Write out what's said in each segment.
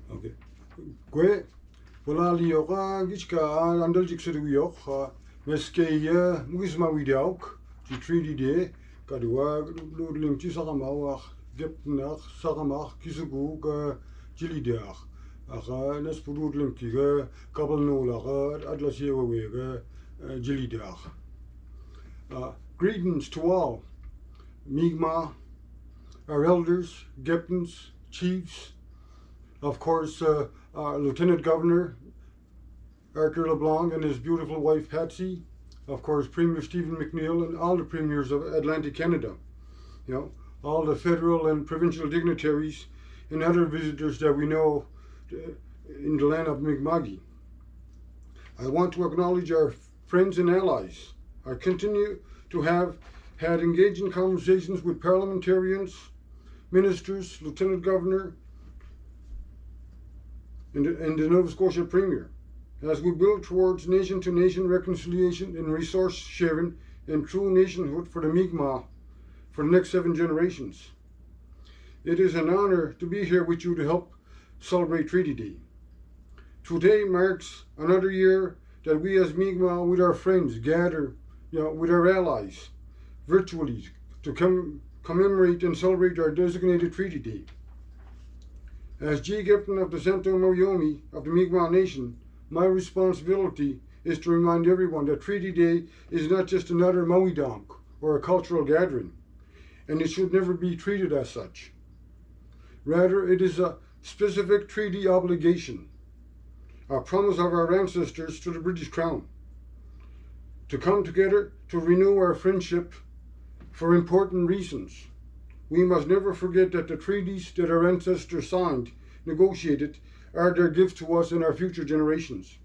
Okay. Kwe, wala liyoka, gichka, andal jiksedu yok, meske mugisma widauk, die treaty day, kadua, limchi sagamawach, gepnach, sagamach, kisugu, jilideach. Ach, nespurud limki, kabel nolach, adlasiewe, jilideach. Greetings to all, Mi'kmaq, our elders, Geptins, chiefs, of course, our Lieutenant Governor Arthur LeBlanc and his beautiful wife Patsy, of course Premier Stephen McNeil and all the premiers of Atlantic Canada, all the federal and provincial dignitaries and other visitors that we know in the land of Mi'kmaq. I want to acknowledge our friends and allies. I continue to have had engaging conversations with parliamentarians, ministers, Lieutenant Governor, and the Nova Scotia Premier, as we build towards nation-to-nation reconciliation and resource sharing and true nationhood for the Mi'kmaq for the next 7 generations. It is an honor to be here with you to help celebrate Treaty Day. Today marks another year that we as Mi'kmaq with our friends gather, with our allies, virtually to commemorate and celebrate our designated Treaty Day. As Kji Keptin of the Santo Moyomi of the Mi'kmaq Nation, my responsibility is to remind everyone that Treaty Day is not just another Maui Donk or a cultural gathering, and it should never be treated as such. Rather, it is a specific treaty obligation, a promise of our ancestors to the British Crown, to come together to renew our friendship for important reasons. We must never forget that the treaties that our ancestors signed, negotiated, are their gift to us and our future generations.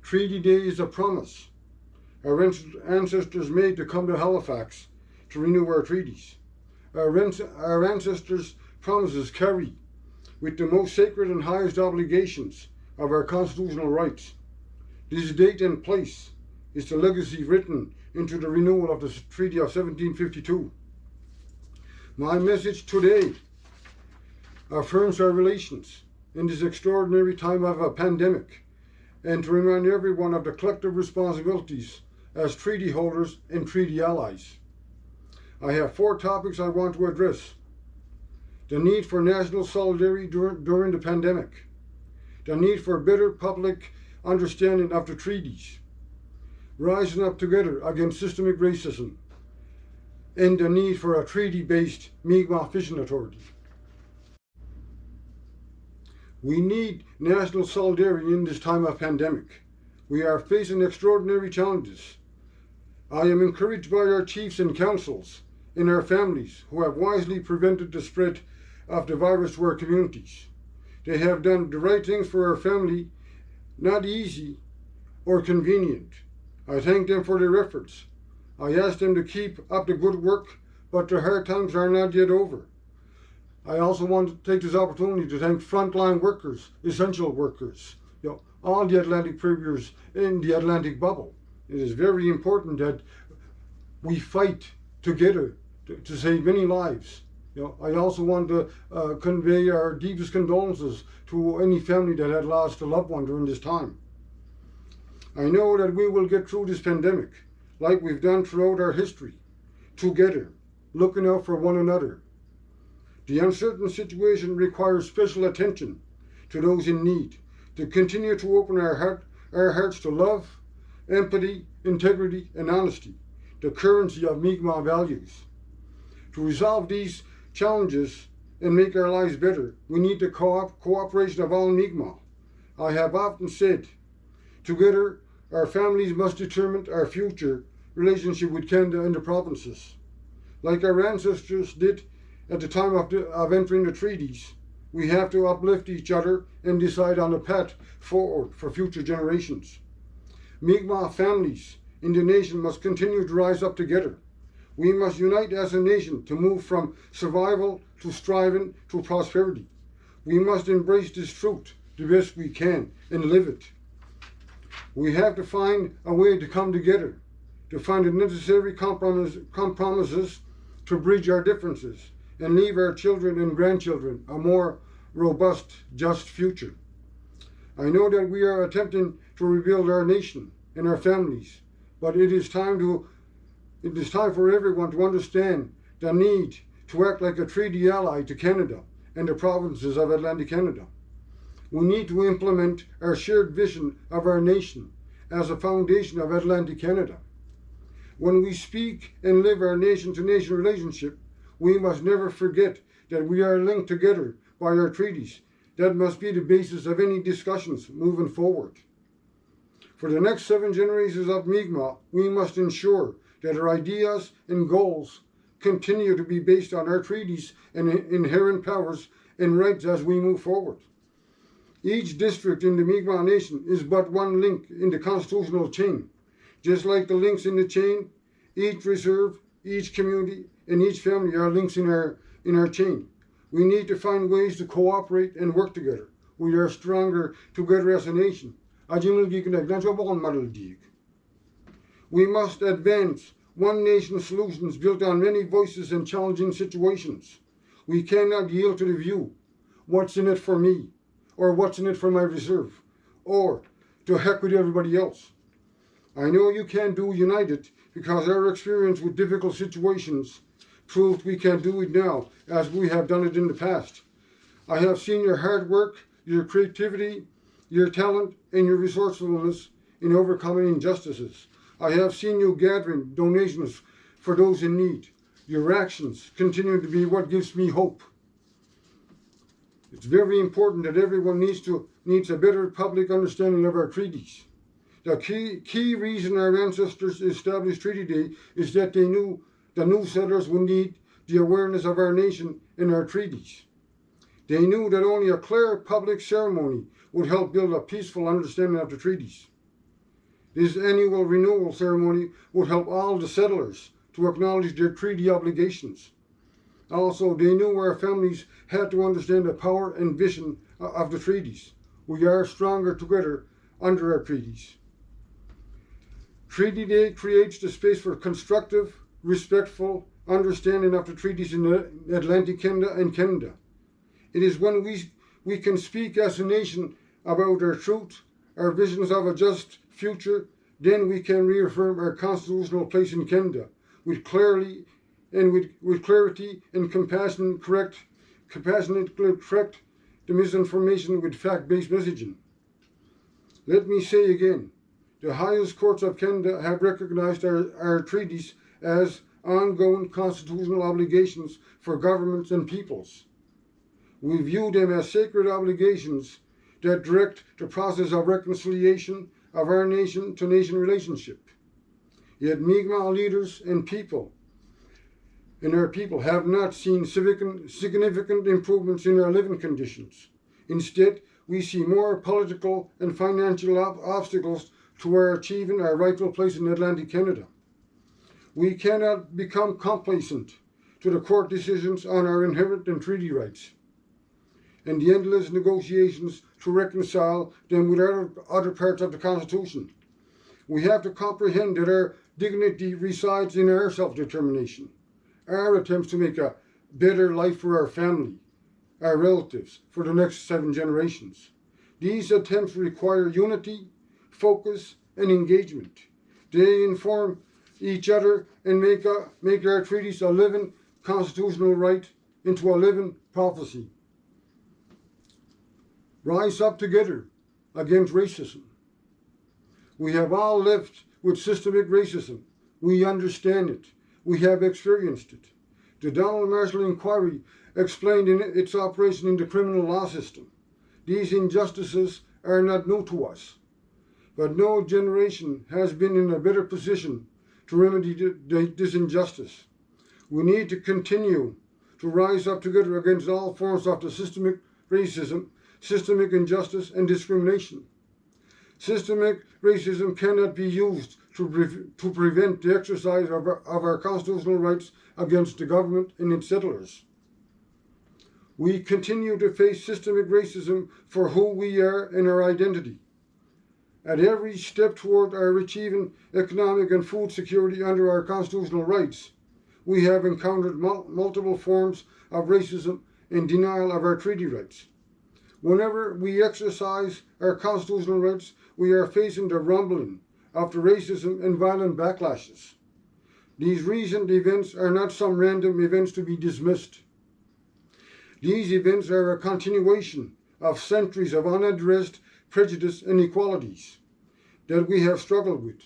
Treaty Day is a promise our ancestors made to come to Halifax to renew our treaties. Our ancestors' promises carry with the most sacred and highest obligations of our constitutional rights. This date and place is the legacy written into the renewal of the Treaty of 1752. My message today affirms our relations in this extraordinary time of a pandemic, and to remind everyone of the collective responsibilities as treaty holders and treaty allies. I have 4 topics I want to address: the need for national solidarity during the pandemic, the need for better public understanding of the treaties, rising up together against systemic racism, and the need for a treaty-based Mi'kmaq fishing authority. We need national solidarity in this time of pandemic. We are facing extraordinary challenges. I am encouraged by our chiefs and councils and our families who have wisely prevented the spread of the virus to our communities. They have done the right things for our family, not easy or convenient. I thank them for their efforts. I ask them to keep up the good work, but the hard times are not yet over. I also want to take this opportunity to thank frontline workers, essential workers, all the Atlantic premiers in the Atlantic bubble. It is very important that we fight together to save many lives. I also want to convey our deepest condolences to any family that had lost a loved one during this time. I know that we will get through this pandemic like we've done throughout our history, together, looking out for one another. The uncertain situation requires special attention to those in need, to continue to open our hearts to love, empathy, integrity, and honesty, the currency of Mi'kmaq values. To resolve these challenges and make our lives better, we need the cooperation of all Mi'kmaq. I have often said, together, our families must determine our future relationship with Canada and the provinces. Like our ancestors did at the time of entering the treaties, we have to uplift each other and decide on a path forward for future generations. Mi'kmaq families in the nation must continue to rise up together. We must unite as a nation to move from survival to striving to prosperity. We must embrace this truth the best we can and live it. We have to find a way to come together, to find the necessary compromises to bridge our differences and leave our children and grandchildren a more robust, just future. I know that we are attempting to rebuild our nation and our families, but it is time for everyone to understand the need to act like a treaty ally to Canada and the provinces of Atlantic Canada. We need to implement our shared vision of our nation as a foundation of Atlantic Canada. When we speak and live our nation-to-nation relationship, we must never forget that we are linked together by our treaties. That must be the basis of any discussions moving forward. For the next 7 generations of Mi'kmaq, we must ensure that our ideas and goals continue to be based on our treaties and inherent powers and rights as we move forward. Each district in the Mi'kmaq Nation is but one link in the constitutional chain. Just like the links in the chain, each reserve, each community, and each family are links in our chain. We need to find ways to cooperate and work together. We are stronger together as a nation. We must advance one nation solutions built on many voices and challenging situations. We cannot yield to the view, what's in it for me, or what's in it for my reserve, or to heck with everybody else. I know you can't do united because our experience with difficult situations proves we can do it now as we have done it in the past. I have seen your hard work, your creativity, your talent, and your resourcefulness in overcoming injustices. I have seen you gathering donations for those in need. Your actions continue to be what gives me hope. It's very important that everyone needs a better public understanding of our treaties. The key reason our ancestors established Treaty Day is that they knew the new settlers would need the awareness of our nation and our treaties. They knew that only a clear public ceremony would help build a peaceful understanding of the treaties. This annual renewal ceremony would help all the settlers to acknowledge their treaty obligations. Also, they knew our families had to understand the power and vision of the treaties. We are stronger together under our treaties. Treaty Day creates the space for constructive, respectful understanding of the treaties in Atlantic Canada and Canada. It is when we can speak as a nation about our truth, our visions of a just future, then we can reaffirm our constitutional place in Canada with clarity and compassionate correct the misinformation with fact-based messaging. Let me say again, the highest courts of Canada have recognized our treaties as ongoing constitutional obligations for governments and peoples. We view them as sacred obligations that direct the process of reconciliation of our nation-to-nation relationship. Yet Mi'kmaq leaders and our people have not seen significant improvements in our living conditions. Instead, we see more political and financial obstacles to our achieving our rightful place in Atlantic Canada. We cannot become complacent to the court decisions on our inherent and treaty rights and the endless negotiations to reconcile them with other parts of the Constitution. We have to comprehend that our dignity resides in our self-determination, our attempts to make a better life for our family, our relatives, for the next 7 generations. These attempts require unity, focus, and engagement. They inform each other and make our treaties a living constitutional right into a living prophecy. Rise up together against racism. We have all lived with systemic racism. We understand it. We have experienced it. The Donald Marshall Inquiry explained its operation in the criminal law system. These injustices are not new to us, but no generation has been in a better position to remedy this injustice. We need to continue to rise up together against all forms of the systemic racism, systemic injustice, and discrimination. Systemic racism cannot be used to prevent the exercise of our constitutional rights against the government and its settlers. We continue to face systemic racism for who we are and our identity. At every step toward our achieving economic and food security under our constitutional rights, we have encountered multiple forms of racism and denial of our treaty rights. Whenever we exercise our constitutional rights, we are facing the rumbling of the racism and violent backlashes. These recent events are not some random events to be dismissed. These events are a continuation of centuries of unaddressed prejudice and inequalities that we have struggled with.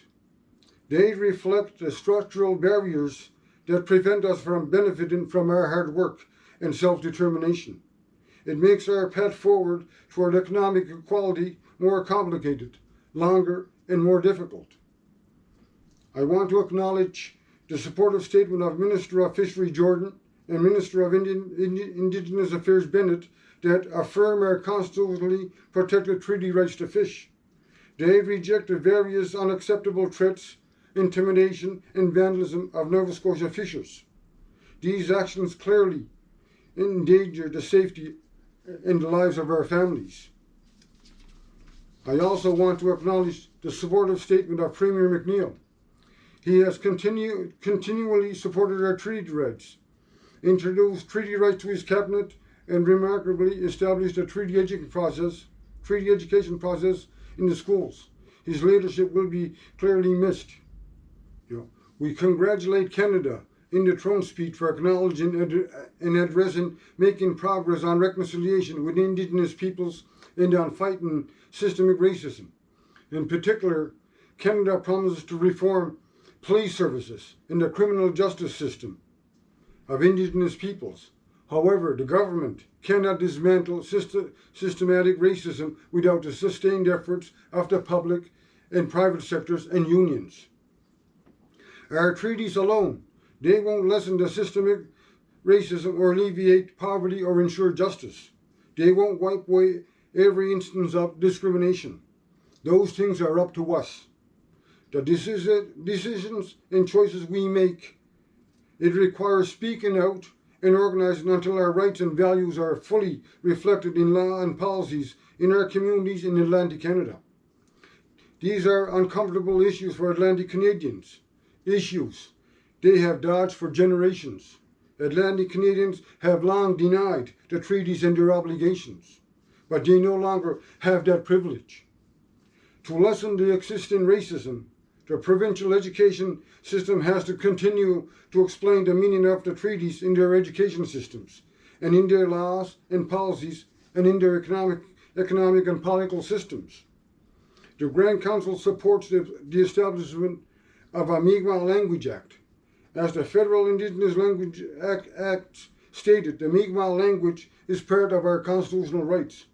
They reflect the structural barriers that prevent us from benefiting from our hard work and self-determination. It makes our path forward toward economic equality more complicated, longer, and more difficult. I want to acknowledge the supportive statement of Minister of Fishery Jordan and Minister of Indigenous Affairs Bennett that affirm our constitutionally protected treaty rights to fish. They rejected various unacceptable threats, intimidation, and vandalism of Nova Scotia fishers. These actions clearly endanger the safety and the lives of our families. I also want to acknowledge the supportive statement of Premier McNeil. He has continually supported our treaty rights, introduced treaty rights to his cabinet, and remarkably established a treaty education process in the schools. His leadership will be clearly missed. We congratulate Canada in the throne speech for acknowledging and addressing making progress on reconciliation with Indigenous peoples and on fighting systemic racism. In particular, Canada promises to reform police services and the criminal justice system of Indigenous peoples. However, the government cannot dismantle systematic racism without the sustained efforts of the public and private sectors and unions. Our treaties alone, they won't lessen the systemic racism or alleviate poverty or ensure justice. They won't wipe away every instance of discrimination. Those things are up to us. The decisions and choices we make, it requires speaking out and organizing until our rights and values are fully reflected in law and policies in our communities in Atlantic Canada. These are uncomfortable issues for Atlantic Canadians. Issues they have dodged for generations. Atlantic Canadians have long denied the treaties and their obligations, but they no longer have that privilege. To lessen the existing racism, the provincial education system has to continue to explain the meaning of the treaties in their education systems, and in their laws and policies, and in their economic and political systems. The Grand Council supports the establishment of a Mi'kmaq Language Act. As the Federal Indigenous Language Act stated, the Mi'kmaq language is part of our constitutional rights.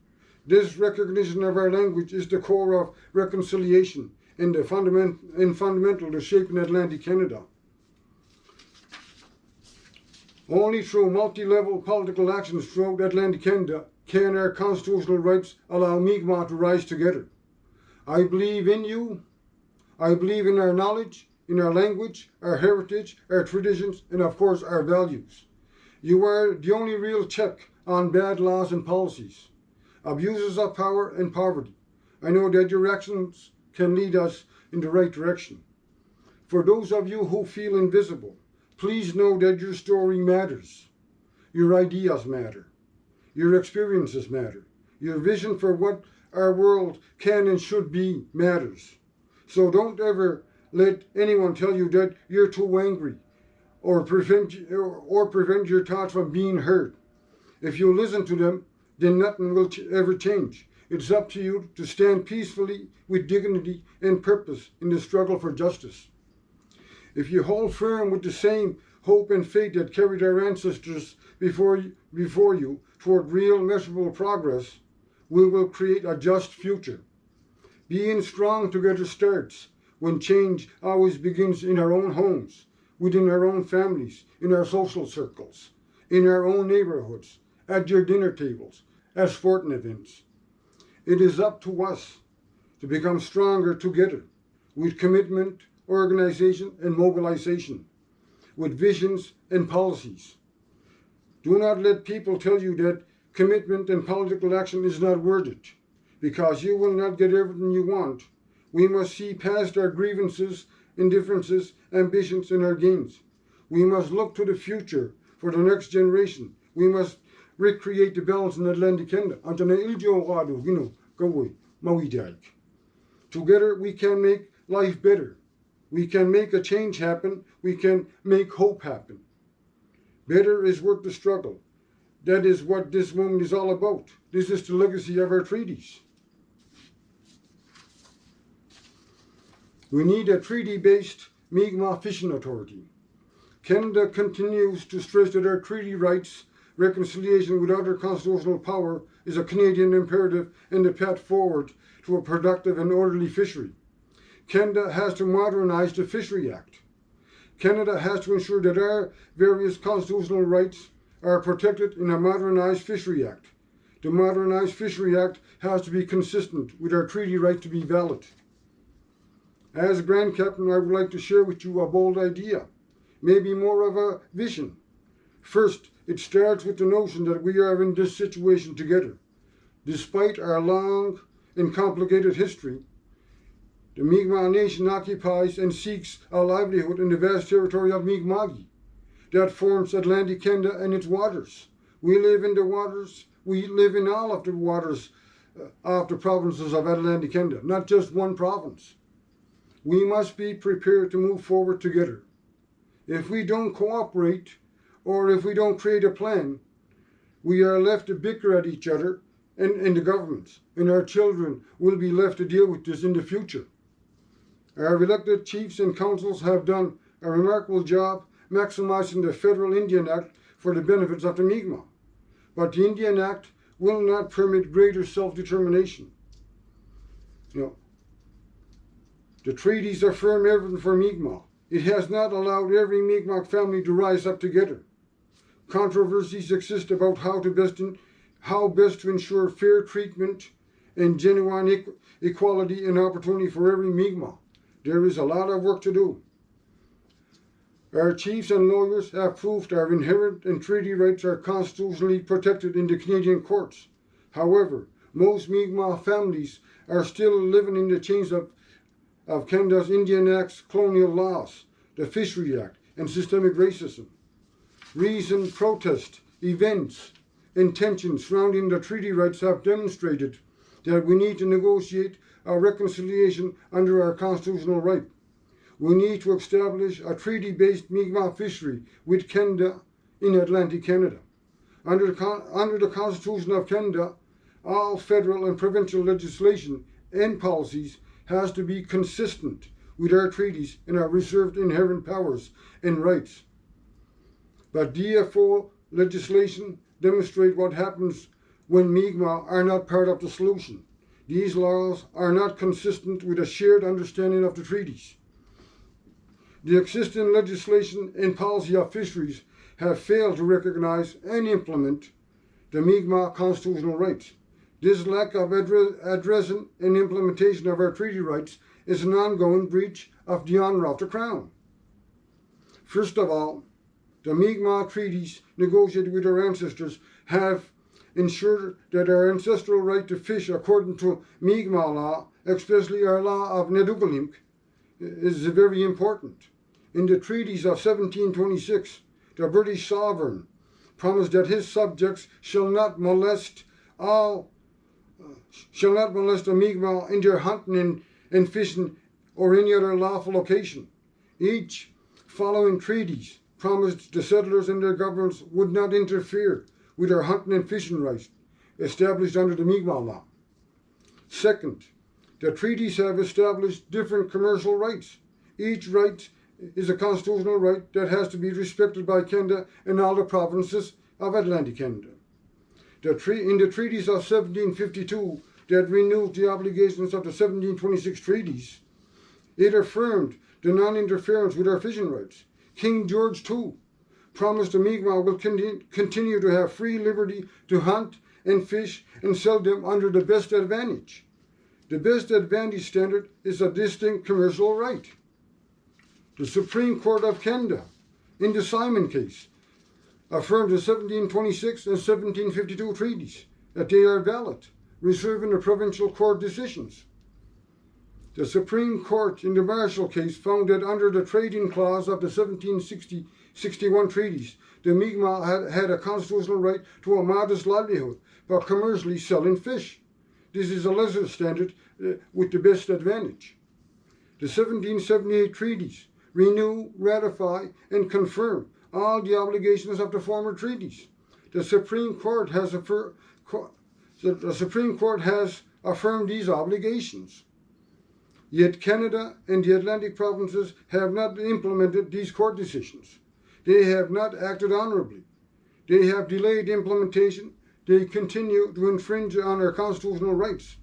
This recognition of our language is the core of reconciliation and fundamental to shaping Atlantic Canada. Only through multi-level political actions throughout Atlantic Canada can our constitutional rights allow Mi'kmaq to rise together. I believe in you. I believe in our knowledge, in our language, our heritage, our traditions, and of course our values. You are the only real check on bad laws and policies, abuses of power and poverty. I know that your actions can lead us in the right direction. For those of you who feel invisible, please know that your story matters. Your ideas matter. Your experiences matter. Your vision for what our world can and should be matters. So don't ever let anyone tell you that you're too angry or prevent your thoughts from being heard. If you listen to them, then nothing will ever change. It's up to you to stand peacefully with dignity and purpose in the struggle for justice. If you hold firm with the same hope and faith that carried our ancestors before you toward real measurable progress, we will create a just future. Being strong together starts when change always begins in our own homes, within our own families, in our social circles, in our own neighborhoods, at your dinner tables, at sporting events. It is up to us to become stronger together with commitment, organization, and mobilization, with visions and policies. Do not let people tell you that commitment and political action is not worth it, because you will not get everything you want. We must see past our grievances, indifferences, ambitions, and our gains. We must look to the future for the next generation. We must recreate the balance in Atlantic Canada. Together we can make life better. We can make a change happen. We can make hope happen. Better is worth the struggle. That is what this moment is all about. This is the legacy of our treaties. We need a treaty-based Mi'kmaq fishing authority. Canada continues to stress that our treaty rights, reconciliation with other constitutional power is a Canadian imperative and the path forward to a productive and orderly fishery. Canada has to modernise the Fishery Act. Canada has to ensure that our various constitutional rights are protected in a modernised Fishery Act. The modernised Fishery Act has to be consistent with our treaty right to be valid. As Grand Captain, I would like to share with you a bold idea, maybe more of a vision. First, it starts with the notion that we are in this situation together. Despite our long and complicated history, the Mi'kmaq Nation occupies and seeks a livelihood in the vast territory of Mi'kma'ki that forms Atlantic Canada and its waters. We live in the waters, we live in all of the waters of the provinces of Atlantic Canada, not just one province. We must be prepared to move forward together. If we don't cooperate, or if we don't create a plan, we are left to bicker at each other and the governments, and our children will be left to deal with this in the future. Our elected chiefs and councils have done a remarkable job maximizing the Federal Indian Act for the benefits of the Mi'kmaq. But the Indian Act will not permit greater self-determination. The treaties affirm everything for Mi'kmaq. It has not allowed every Mi'kmaq family to rise up together. Controversies exist about how best to ensure fair treatment and genuine equality and opportunity for every Mi'kmaq. There is a lot of work to do. Our chiefs and lawyers have proved our inherent and treaty rights are constitutionally protected in the Canadian courts. However, most Mi'kmaq families are still living in the chains of Canada's Indian Act's colonial laws, the Fishery Act, and systemic racism. Recent protest events and tensions surrounding the treaty rights have demonstrated that we need to negotiate a reconciliation under our constitutional right. We need to establish a treaty-based Mi'kmaq fishery with Canada in Atlantic Canada. Under the Constitution of Canada, all federal and provincial legislation and policies has to be consistent with our treaties and our reserved inherent powers and rights. But DFO legislation demonstrates what happens when Mi'kmaq are not part of the solution. These laws are not consistent with a shared understanding of the treaties. The existing legislation and policy of fisheries have failed to recognize and implement the Mi'kmaq constitutional rights. This lack of addressing and implementation of our treaty rights is an ongoing breach of the honour of the Crown. First of all, the Mi'kmaq treaties negotiated with our ancestors have ensured that our ancestral right to fish according to Mi'kmaq law, especially our law of Nedugalimk, is very important. In the treaties of 1726, the British sovereign promised that his subjects shall not molest the Mi'kmaq in their hunting and fishing or any other lawful occasion. Each following treaties promised the settlers and their governments would not interfere with our hunting and fishing rights established under the Mi'kmaq law. Second, the treaties have established different commercial rights. Each right is a constitutional right that has to be respected by Canada and all the provinces of Atlantic Canada. In the treaties of 1752 that renewed the obligations of the 1726 treaties, it affirmed the non-interference with our fishing rights. King George II promised the Mi'kmaq will continue to have free liberty to hunt and fish and sell them under the best advantage. The best advantage standard is a distinct commercial right. The Supreme Court of Canada, in the Simon case, affirmed the 1726 and 1752 treaties that they are valid, reserving the provincial court decisions. The Supreme Court in the Marshall case found that under the trading clause of the 1760 61 treaties, the Mi'kmaq had a constitutional right to a modest livelihood by commercially selling fish. This is a lesser standard with the best advantage. The 1778 treaties renew, ratify, and confirm all the obligations of the former treaties. The Supreme Court has affirmed these obligations. Yet Canada and the Atlantic provinces have not implemented these court decisions. They have not acted honorably. They have delayed implementation. They continue to infringe on our constitutional rights.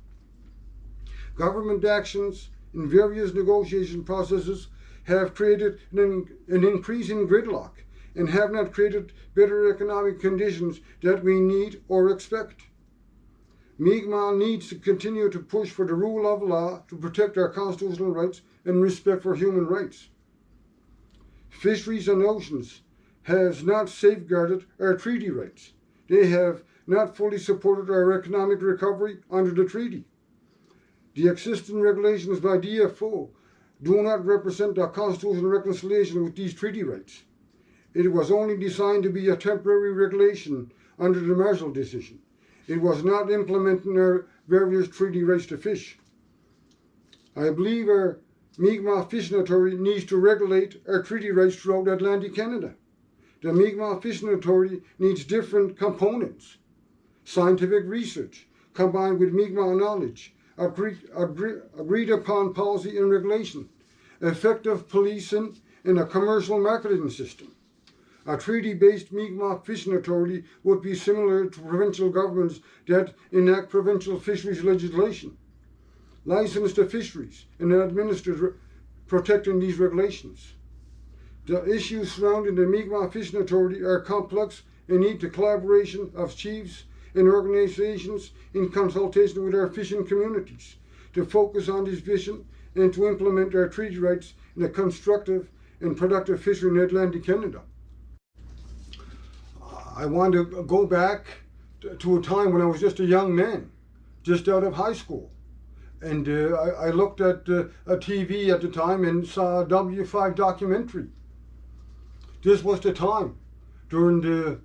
Government actions in various negotiation processes have created an increase in gridlock and have not created better economic conditions that we need or expect. Mi'kmaq needs to continue to push for the rule of law to protect our constitutional rights and respect for human rights. Fisheries and Oceans has not safeguarded our treaty rights. They have not fully supported our economic recovery under the treaty. The existing regulations by DFO do not represent a constitutional reconciliation with these treaty rights. It was only designed to be a temporary regulation under the Marshall Decision. It was not implementing our various treaty rights to fish. I believe our Mi'kmaq Fishing Authority needs to regulate our treaty rights throughout Atlantic Canada. The Mi'kmaq Fishing Authority needs different components. Scientific research combined with Mi'kmaq knowledge, agreed upon policy and regulation, effective policing, and a commercial marketing system. A treaty-based Mi'kmaq Fishing Authority would be similar to provincial governments that enact provincial fisheries legislation, license the fisheries, and administer protecting these regulations. The issues surrounding the Mi'kmaq Fishing Authority are complex and need the collaboration of chiefs and organizations in consultation with our fishing communities to focus on this vision and to implement our treaty rights in a constructive and productive fishery in Atlantic Canada. I want to go back to a time when I was just a young man, just out of high school. And I looked at a TV at the time and saw a W5 documentary. This was the time, during the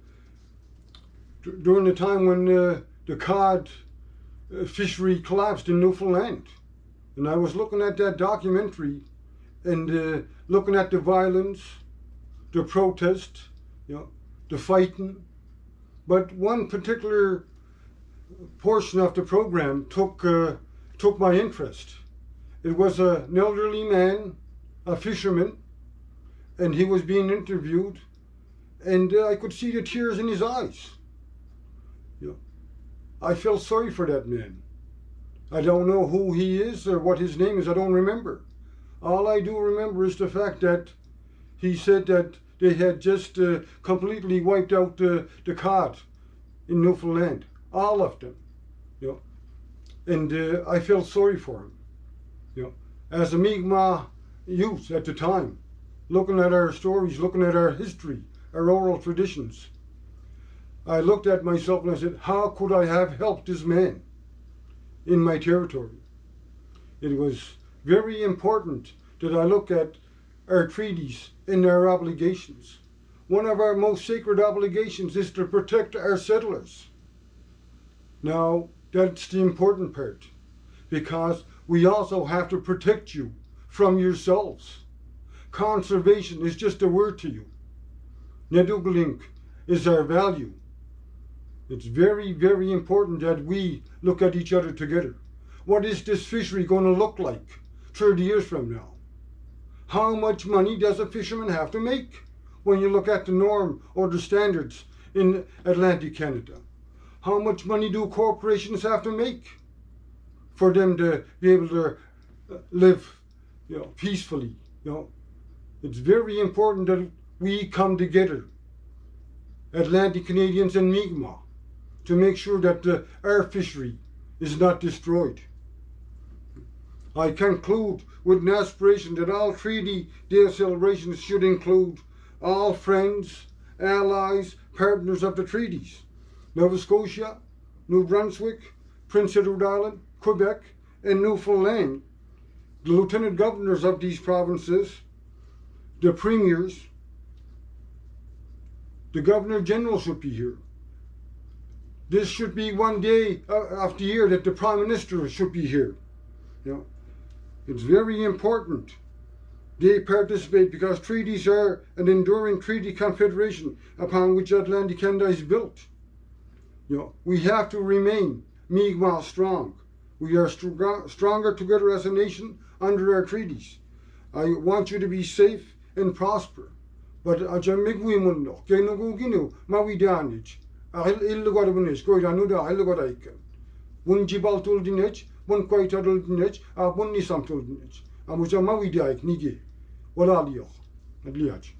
time when the cod fishery collapsed in Newfoundland. And I was looking at that documentary and looking at the violence, the protest, the fighting. But one particular portion of the program took my interest. It was an elderly man, a fisherman, and he was being interviewed, and I could see the tears in his eyes. I felt sorry for that man. I don't know who he is or what his name is. I don't remember. All I do remember is the fact that he said that they had just completely wiped out the cod in Newfoundland, all of them. And I felt sorry for him. As a Mi'kmaq youth at the time, looking at our stories, looking at our history, our oral traditions, I looked at myself and I said, how could I have helped this man in my territory? It was very important that I look at our treaties and our obligations. One of our most sacred obligations is to protect our settlers. Now, that's the important part, because we also have to protect you from yourselves. Conservation is just a word to you. Nedugalink is our value. It's very, very important that we look at each other together. What is this fishery going to look like 30 years from now? How much money does a fisherman have to make when you look at the norm or the standards in Atlantic Canada? How much money do corporations have to make for them to be able to live peacefully? It's very important that we come together, Atlantic Canadians and Mi'kmaq, to make sure that our fishery is not destroyed. I conclude with an aspiration that all Treaty Day celebrations should include all friends, allies, partners of the treaties: Nova Scotia, New Brunswick, Prince Edward Island, Quebec, and Newfoundland, the lieutenant governors of these provinces, the premiers, The Governor General should be here. This should be one day of the year that the Prime Minister should be here. You know, it's very important they participate because treaties are an enduring treaty confederation upon which Atlantic Canada is built. You know, we have to remain Mi'kmaq strong. We are stronger together as a nation under our treaties. I want you to be safe and prosper. But ajamigwi mundo, kenuguginu, mawidanich. Illugodabunis, Goidanuda, Illugodaikan. One Jibaltul dinich, one Quaitadul dinich, one Nisamtul dinich. Amuja mawidaik, Nigi, Walalioch, Adliach.